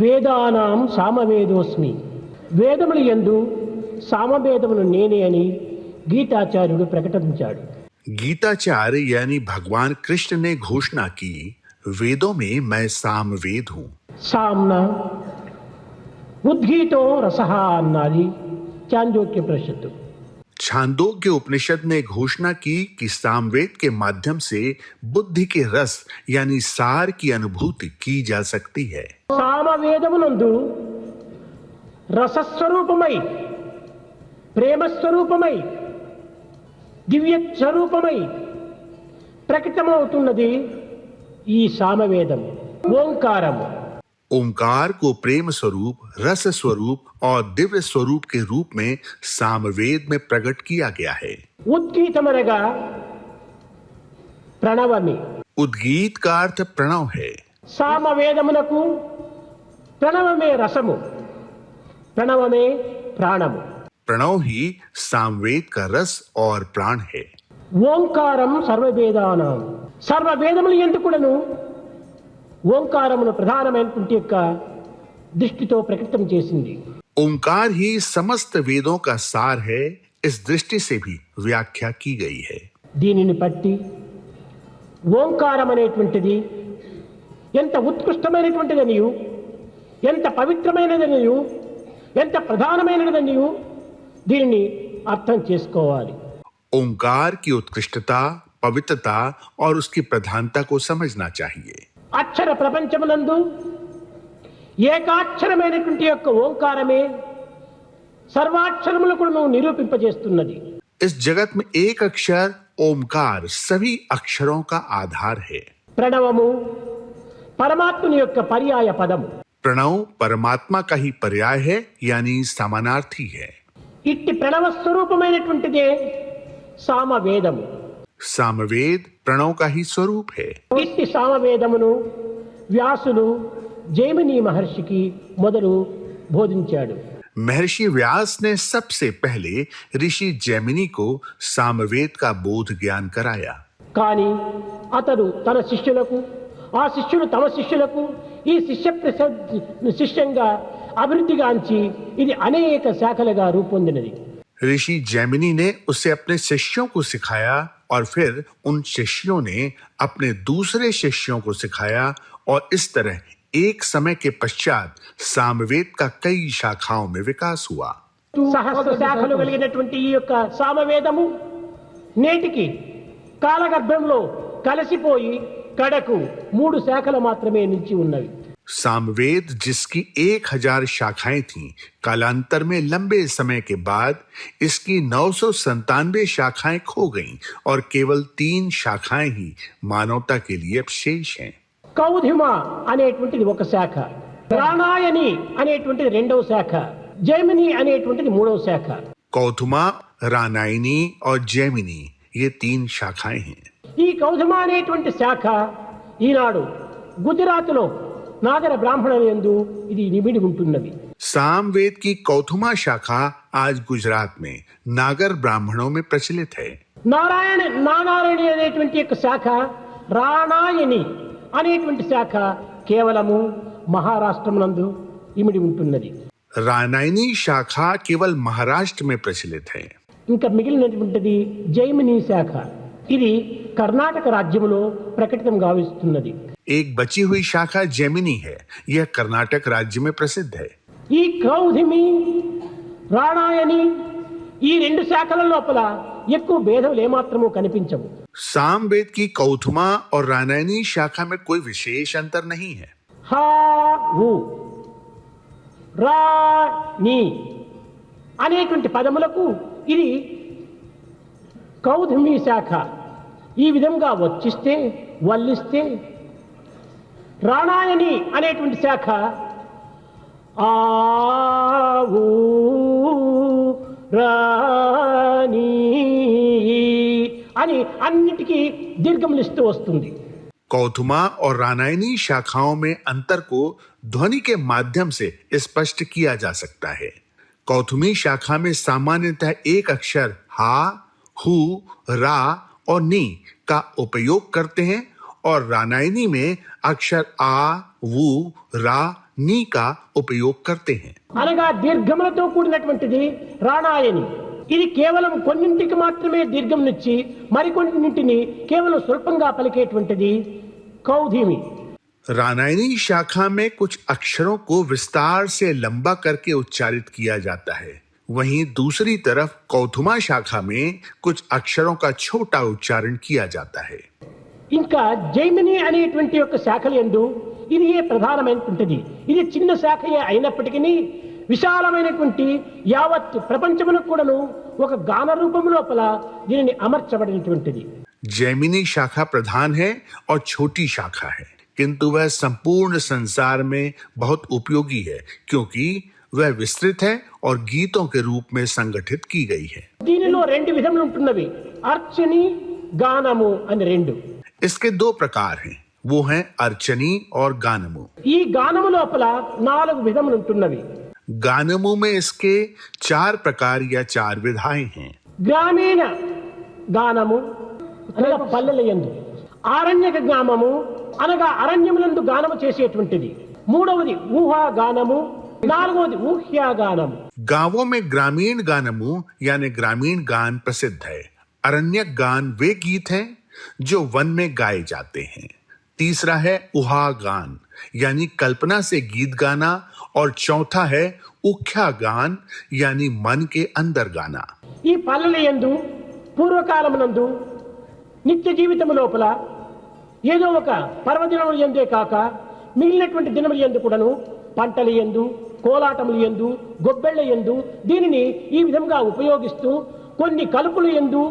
వేదానాం సామవేదోస్మి, వేదములు యందు సామవేదమును నేనే అని గీతాచార్యుడు ప్రకటించాడు. गीताचार्य यानी भगवान कृष्ण ने घोषणा की, वेदों में मैं सामवेद हूं. సామ్న ఉద్గీతో రసః అన్నది చాందోగ్యోపనిషత్తు. छांदोग्य उपनिषद ने घोषणा की कि सामवेद के माध्यम से बुद्धि के रस यानी सार की अनुभूति की जा सकती है. సామవేదమునందు రసస్వరూపమై, ప్రేమస్వరూపమై, దివ్య స్వరూపమై ప్రకటమవుతున్నది ఈ సామవేదం, ఓంకారము. ओंकार को प्रेम स्वरूप, रस स्वरूप और दिव्य स्वरूप के रूप में सामवेद में प्रकट किया गया है. ఉద్గీతమనగా ప్రణవమి. उद्गीत का अर्थ प्रणव है. సామవేదమునకు ప్రణవమే రసము, ప్రణవమే ప్రాణము. प्रणव ही सामवेद का रस और प्राण है. ఓంకారం సర్వవేదానాం, సర్వవేదములు ఎందుకులను ఓంకారమును ప్రధానమైనటువంటి యొక్క దృష్టితో ప్రకటితం చేసింది. ओंकार ही समस्त वेदों का सार है, इस दृष्टि से भी व्याख्या की गई है. దీనిని బట్టి ఓంకారం అనేటువంటిది ఎంత ఉత్కృష్టమైనటువంటిదనియు, ఎంత పవిత్రమైనదనియు, ఎంత ప్రధానమైనదనియు దీనిని అర్థం చేసుకోవాలి. ओंकार की उत्कृष्टता, पवित्रता और उसकी प्रधानता को समझना चाहिए. అక్షర ప్రపంచమునందు ఏకాక్షరమైనటువంటి యొక్క ఓంకారమే సర్వాక్షరములకు నిరూపింపజేస్తున్నది. इस जगत में एक अक्षर ओमकार सभी अक्षरों का आधार है. ప్రణవము పరమాత్ముని యొక్క పర్యాయ పదము. प्रणव परमात्मा का ही पर्याय है, यानी समानार्थी है. ఇట్టి ప్రణవ స్వరూపమైనటువంటిదే సామవేదము. सामवेद प्रणव का ही स्वरूप है. ఇట్టి సామవేదమును వ్యాసులు జైమిని మహర్షికి మొదలు బోధించాడు. महर्षि व्यास ने सबसे पहले ऋषि जैमिनी को सामवेद का बोध ज्ञान कराया. కానీ అతడు తన శిష్యులకు, ఆ శిష్యులు తమ శిష్యులకు ఈ శిష్యంగా అభివృద్ధిగాంచి ఇది అనేక శాఖలుగా రూపొందినది. ऋषि जैमिनी ने उसे अपने शिष्यों को सिखाया और फिर उन शिष्यों ने अपने दूसरे शिष्यों को सिखाया और इस तरह एक समय के पश्चात सामवेद का कई शाखाओं में विकास हुआ. సహస్ర శాఖలు కలిగినటువంటి ఈ యొక్క సామవేదము నేటికి కాలగర్భంలో కలిసిపోయి కడకు 3 శాఖలు మాత్రమే నిలిచి ఉన్నవి. सामवेद जिसकी 1000 शाखाएं थीं, कालांतर में लंबे समय के बाद इसकी 997 शाखाएं खो गईं और केवल 3 शाखाएं ही मानवता के लिए अब शेष हैं. కౌధిమ అనేటువంటిది ఒక శాఖ, రాణాయని అనేటువంటిది రెండవ శాఖ, జైమిని అనేటువంటిది మూడవ శాఖ. कौथुमा, रानायनी और जैमिनी ये 3 शाखाएं हैं. ఈ కౌధిమ అనేటువంటి శాఖ ఈనాడు గుజరాత్లో నాగర బ్రాహ్మణుల యందు ఇది నిబిడి ఉంటున్నది. सामवेद की कौथुमा शाखा आज गुजरात में नागर ब्राह्मणों में प्रचलित है. నారాయణి అనేటువంటి యొక్క శాఖ, రాణాయని అనేటువంటి శాఖ కేవలము మహారాష్ట్రమునందు ఇమిడి ఉంటున్నది. रानायनी शाखा केवल महाराष्ट्र में प्रचलित है. ఇంకా మిగిలినటువంటిది జైమిని శాఖ, ఇది కర్ణాటక రాజ్యములో ప్రకటితం గావిస్తున్నది. एक बची हुई शाखा जैमिनी है, यह कर्नाटक राज्य में प्रसिद्ध है. ఈ కౌధిమి, రాణాయని ఈ 2 శాఖల లోపల ఎక్కువ భేదాలు ఏమాత్రము కనిపించవు. सामवेद की कौथुमा और रानायनी शाखा में कोई विशेष अंतर नहीं है. హా వు రా ని అనేటువంటి పదములకు ఇది కౌధిమి శాఖ ఈ విధంగా వచ్చిస్తే వల్లిస్తే, రాణాయని అనేటువంటి శాఖ ఆవు రాణి అని అన్నిటికీ దీర్ఘములిస్తూ వస్తుంది. कौथुमा और रानायनी शाखाओं में अंतर को ध्वनि के माध्यम से स्पष्ट किया जा सकता है. कौथुमी शाखा में सामान्यतः एक अक्षर हा, हु, रा और नी का उपयोग करते हैं और रानायनी में अक्षर आ, वु, रा, नी का उपयोग करते हैं। అనగా దీర్ఘములతో కూడినటువంటిది రాణాయని. ఇది కేవలం కొన్నింటికి మాత్రమే దీర్ఘంనిచ్చి మరికొన్నింటిని కేవలం స్వల్పంగా పలికేటువంటిది కౌధిమి. रानायनी शाखा में कुछ अक्षरों को विस्तार से लंबा करके उच्चारित किया जाता है, वहीं दूसरी तरफ कौथुमा शाखा में कुछ अक्षरों का छोटा उच्चारण किया जाता है। ఇంకా జైమిని అనేటువంటి యొక్క శాఖల యందు ఇది ప్రధానమైనటువంటిది. ఇది చిన్న శాఖయే అయినప్పటికీ విశాలమైనటువంటి యావత్ ప్రపంచమునకు కూడాను ఒక గాన రూపం లోపల దీనిని అమర్చబడినటువంటిది. जैमिनी शाखा प्रधान है और छोटी शाखा है, किंतु वह संपूर्ण संसार में बहुत उपयोगी है क्योंकि वह विस्तृत है और गीतों के रूप में संगठित की गई है। దీనిలో రెండు విధములు ఉంటున్నవి, अर्चनी గానము అని రెండు. इसके दो प्रकार हैं, वो हैं अर्चनी और गानमु। ఈ గానము లోపల నాలుగు విధములు ఉంటున్నవి. गानमु में इसके 4 प्रकार या 4 विधाएं हैं। గ్రామీణ గానము అనగా పల్లెల యందు, ఆరణ్యక గ్రామము అనగా అరణ్యములందు గానము చేసేటువంటిది, మూడవది ఊహా గానము, నాలుగవది ఊహ్యా గానము. गांवों में ग्रामीण गानमु यानी ग्रामीण गान प्रसिद्ध है। अरण्यक गान वे गीत हैं जो वन में गाए जाते हैं। तीसरा है उहा गान यानी कल्पना से गीत गाना, और चौथा है उख्या गान यानी मन के अंदर गाना। ఈ పల్లెల యందు పూర్వకాలమునందు నిత్య జీవితము లోపల ఏదో ఒక పర్వదినముల యందే కాక మిగిలినటువంటి దినముల యందు కూడాను పంటల యందు, కోలాటముల యందు, గొబ్బెళ్ల యందు దీనిని ఈ విధంగా ఉపయోగిస్తూ కొన్ని కలుపుల యందు,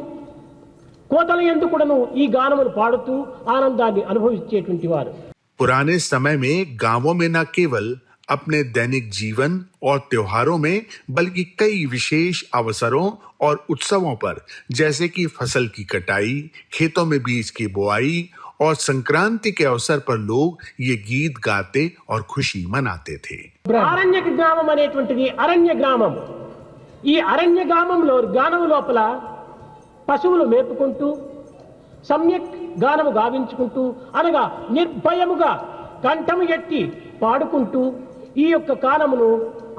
కోతల యందు కూడాను ఈ గానములు పాడుతూ ఆనందాన్ని అనుభవించేటువంటి వారు. पुराने समय में गांवों में न केवल अपने दैनिक जीवन और त्योहारों में बल्कि कई विशेष अवसरों और उत्सवों पर, जैसे कि फसल की कटाई, खेतों में बीज की बुआई और संक्रांति के अवसर पर लोग ये गीत गाते और खुशी मनाते थे। అరణ్యక గ్రామం అనేటువంటిది అరణ్య గ్రామం. ఈ అరణ్య గ్రామంలో గానము లోపల పశువులు మేపుకుంటూ సమ్యక్ గానము గావించుకుంటూ అనగా నిర్భయముగా కంఠము ఎత్తి పాడుకుంటూ ఈ యొక్క కాలమును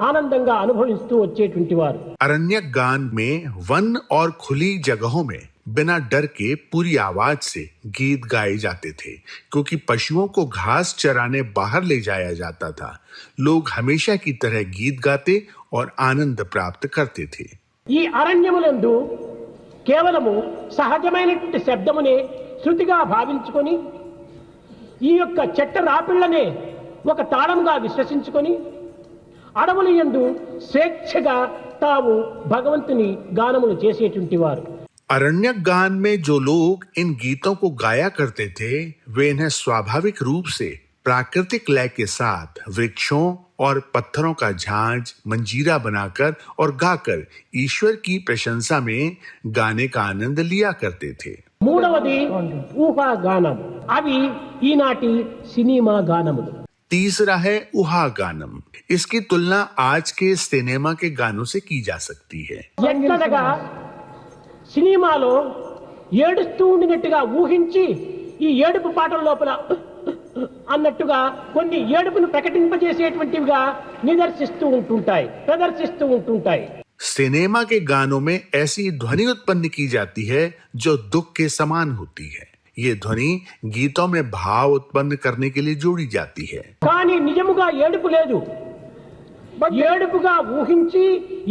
ఆనందంగా అనుభవిస్తూ వచ్చేటువంటి వారు. अरण्यक गान में वन और खुली जगहों में बिना डर के पूरी आवाज से गीत गाए जाते थे, क्योंकि पशुओं को घास चराने बाहर ले जाया जाता था। लोग हमेशा की तरह गीत गाते और आनंद प्राप्त करते थे। ఈ అరణ్యములందు కేవలము సహజమైనటువంటి శబ్దమునే శృతిగా భావించుకొని ఈ యొక్క చెట్ట రాపిళ్లనే ఒక తాళంగా విశ్వసించుకొని అడవుల యందు స్వేచ్ఛగా తాము భగవంతుని గానములు చేసేటువంటి వారు. अरण्यक गान में जो लोग इन गीतों को गाया करते थे, वे इन्हें स्वाभाविक रूप से प्राकृतिक लय के साथ वृक्षों और पत्थरों का झांझ मंजीरा बनाकर और गाकर ईश्वर की प्रशंसा में गाने का आनंद लिया करते थे। మూడవది ఊహా గానం, అవి ఈనాటి సినిమా గానములు. तीसरा है उहा गानम। इसकी तुलना आज के सिनेमा के गानों से की जा सकती है। ఎట్లనగా సినిమాలో ఏడుస్తూ ఉండినట్టుగా ఊహించి ఈ ఏడుపు పాటల లోపల అన్నట్టుగా కొన్ని ఏడుపును ప్రకటింపజేసేటువంటివిగా ప్రదర్శిస్తూ ఉంటుంటాయి. सिनेमा के गानों में ऐसी ध्वनि उत्पन्न की जाती है जो दुख के समान होती है। ये ध्वनि गीतों में भाव उत्पन्न करने के लिए जोड़ी जाती है। కానీ నిజముగా ఏడుపు లేదు, ఏడుపుగా ఊహించి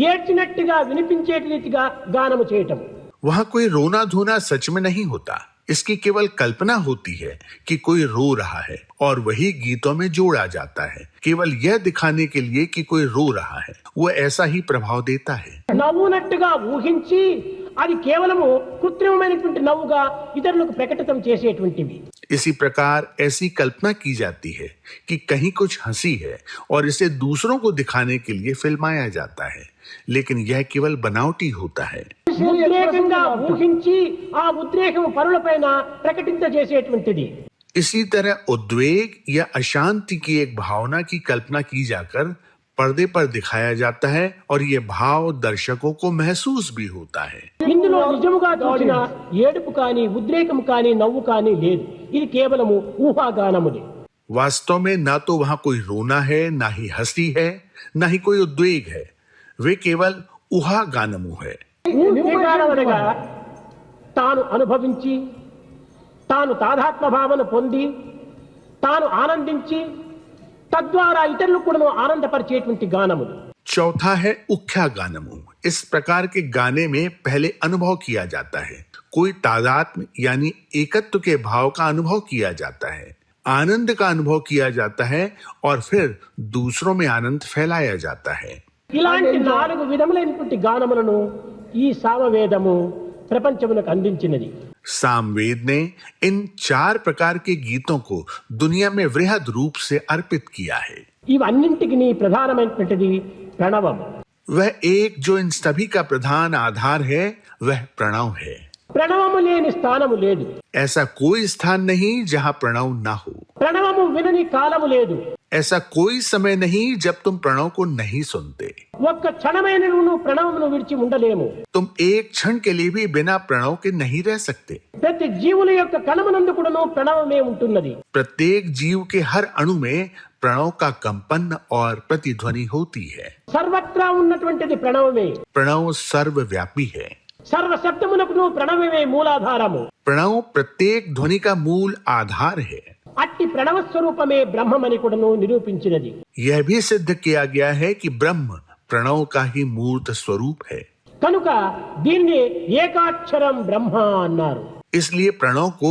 ఏడ్చినట్టుగా వినిపించే రీతిగా గానము చేయటం. वहाँ कोई रोना धोना सच में नहीं होता, इसकी केवल कल्पना होती है कि कोई रो रहा है और वही गीतों में जोड़ा जाता है, केवल यह दिखाने के लिए कि कोई रो रहा है। वो ऐसा ही प्रभाव देता है। నవ్వునట్టుగా ఊహించి అది కేవలము కృత్రిమమైనటువంటి నవ్వుగా ఇతరులకు ప్రకటితం చేసేటువంటివి. इसी प्रकार ऐसी कल्पना की जाती है कि कहीं कुछ हंसी है और इसे दूसरों को दिखाने के लिए फिल्माया जाता है, लेकिन यह केवल बनावटी होता है। ఉద్రేకంగా ఊహించి ఆ ఉద్రేకము పరులపైన ప్రకటింపజేసేటువంటిది. इसी तरह उद्वेग या अशांति की एक भावना की कल्पना की जाकर पर्दे पर दिखाया जाता है और ये भाव दर्शकों को महसूस भी होता है। ఇందులో నిజముగా చూసిన ఏడుపు కానీ ఉద్రేకం కానీ నవ్వు కానీ లేదు, ఇది కేవలము ఊహాగానములే. वास्तव में ना तो वहां कोई रोना है, ना ही हंसी है, ना ही कोई उद्वेग है। वे केवल ऊहा गानमु है। ఊహాగానమనగా తాను అనుభవించి తాను తాదాత్మ భావన పొంది తాను ఆనందించి తద్వారా ఇతరులకు కూడా ఆనందపరిచేటువంటి గానములు। चौथा है उख्या गानमु। इस प्रकार के गाने में पहले अनुभव किया जाता है, कोई तादात्म्य यानी एकत्व के भाव का अनुभव किया जाता है, आनंद का अनुभव किया जाता है और फिर दूसरों में आनंद फैलाया जाता है। ఇలాంటి 4 విధములైనటువంటి గానములను ఈ సామవేదము ప్రపంచమునకు అందించినది। सामवेद ने इन 4 प्रकार के गीतों को दुनिया में वृहद रूप से अर्पित किया है। ఇవన్నింటికి ప్రధానమైనటువంటిది ప్రణవం। वह एक जो इन सभी का प्रधान आधार है वह प्रणव है। ప్రణవము లేని స్థానము లేదు। ऐसा कोई स्थान नहीं जहां प्रणव ना हो। ప్రణవము వినని కాలము లేదు। ऐसा कोई समय नहीं जब तुम प्रणव को नहीं सुनते। ఒక్క క్షణమైన నువ్వు ప్రణవమును విడిచి ఉండలేము। तुम एक क्षण के लिए भी बिना प्रणव के नहीं रह सकते। ప్రతి జీవుల యొక్క కణమునందు కూడాను ప్రణవమే ఉంటున్నది। प्रत्येक जीव के हर अणु में प्रणव का कंपन और प्रतिध्वनि होती है। సర్వత్రా ఉన్నటువంటిది ప్రణవమే। प्रणव सर्वव्यापी है। సర్వ శబ్దమునకు ప్రణవమే మూలాధారము। प्रणव प्रत्येक ध्वनि का मूल आधार है। అట్టి ప్రణవ స్వరూపమే బ్రహ్మమని కూడాను నిరూపించినది। यह भी सिद्ध किया गया है कि ब्रह्म प्रणव का ही मूर्त स्वरूप है। కనుక దీన్ని ఏకాక్షరం బ్రహ్మ అన్నారు। इसलिए प्रणव को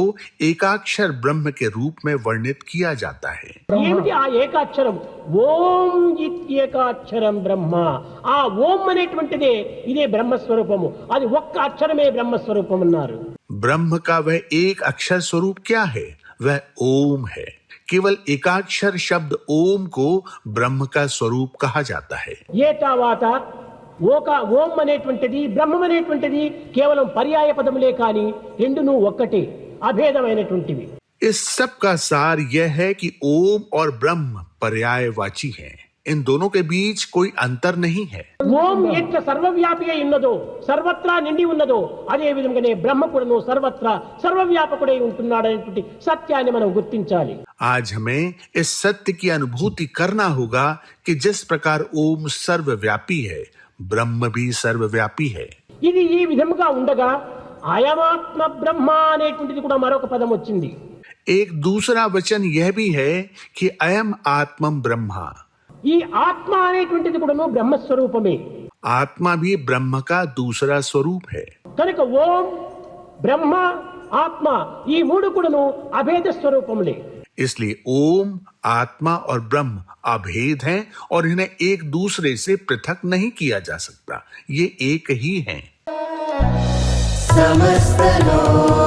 एकाक्षर ब्रह्म के रूप में वर्णित किया जाता है। ఏమిటి ఆ ఏకాక్షరం? ఓం ఇత్యేకాక్షరం బ్రహ్మ। ఆ ఓం అనేటువంటిదే ఇదే బ్రహ్మస్వరూపము। అది ఒక్క అక్షరమే బ్రహ్మస్వరూపం అన్నారు। ब्रह्म का वह एक अक्षर स्वरूप क्या है? वह ओम है। केवल एकाक्षर शब्द ओम को ब्रह्म का स्वरूप कहा जाता है। ఏ తర్వాత ఓం అనేటువంటిది బ్రహ్మం అనేటువంటిది కేవలం పర్యాయ పదములే కాని రెండును ఒక్కటే అభేదమైనటువంటివి। इस सब का सार यह है कि ओम और ब्रह्म पर्यायवाची हैं। इन दोनों के बीच कोई अंतर नहीं है। ఓం ఎట్ల సర్వవ్యాపి అయి ఉన్నదో సర్వత్రా నిండి ఉన్నదో అదే విధంగానే బ్రహ్మ కూడాను సర్వత్రా సర్వవ్యాపకుడై ఉంటున్నాడనేటువంటి సత్యాన్ని మనం గుర్తించాలి। आज हमें इस सत्य की अनुभूति करना होगा कि जिस प्रकार ओम सर्वव्यापी है, ब्रह्म भी सर्वव्यापी है। ఇది ఈ విధముగా ఉండగా అయమాత్మ బ్రహ్మ అనేటువంటిది కూడా మరొక పదం వచ్చింది। एक दूसरा वचन यह भी है कि अयम आत्मम ब्रह्मा। ఈ ఆత్మ అనేటువంటిది కూడాను బ్రహ్మస్వరూపమే। आत्मा भी ब्रह्म का दूसरा स्वरूप है। కనుక ఓం బ్రహ్మ ఆత్మ ఈ మూడు కూడాను అభేద స్వరూపములే। इसलिए ओम, आत्मा और ब्रह्म अभेद हैं और इन्हें एक दूसरे से पृथक नहीं किया जा सकता। ये एक ही हैं। समस्त लोक